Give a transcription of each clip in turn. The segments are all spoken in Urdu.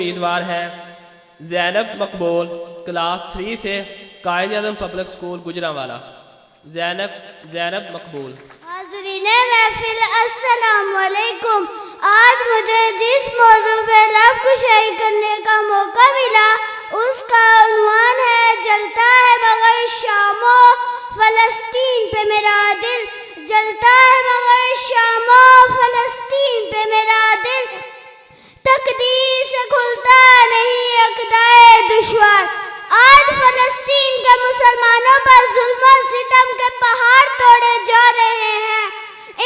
امیدوار ہے زینب مقبول کلاس 3 سے قائد اعظم پبلک اسکول گجرانوالا۔ زینب مقبول۔ حاضرین محفل السلام علیکم۔ آج مجھے جس موضوع پہ لب کشائی کرنے کا موقع ملا اس کا عنوان ہے جلتا ہے مگر شام و فلسطین پہ میرا دل، جلتا ہے مگر شام و فلسطین پہ میرا دل، تقدیر سے کھلتا نہیں عقدۂ دشوار۔ آج فلسطین کے مسلمانوں پر ظلم و ستم کے پہاڑ توڑے جا رہے ہیں،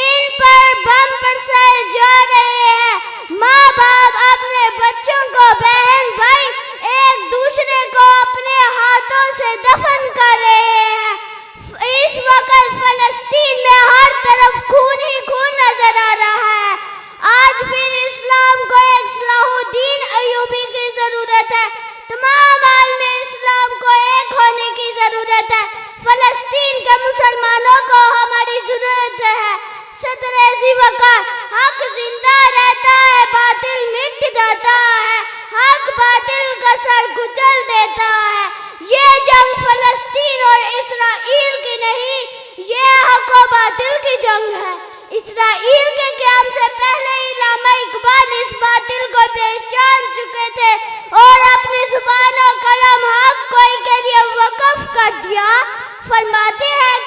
ان پر بم برسائے جا رہے ہیں، ماں باپ اپنے بچوں کو، بہن بھائی ایک دوسرے کو اپنے ہاتھوں سے دفن کر رہے ہیں۔ اس وقت فلسطین میں ہر طرف خون ہی خون نظر آ رہا ہے۔ آج پھر اسلام کو ایک صلاح الدین ایوبی کی ضرورت ہے، تمام عالم اسلام کو ایک ہونے کی ضرورت ہے۔ فلسطین کے مسلمانوں کو ہماری ضرورت ہے۔ صدر ذی وقار، حق زندہ رہتا ہے، باطل مٹ جاتا ہے، حق باطل کا سر کچل دیتا ہے۔ یہ جنگ فلسطین اور اسرائیل کی نہیں، یہ حق و باطل کی جنگ ہے۔ اسرائیل کے قیام سے پہلے علامہ اقبال اس باطل کو پہچان چکے تھے اور اپنی زبان و قلم حق کوئی کے لیے وقف کر دیا۔ فرماتے ہیں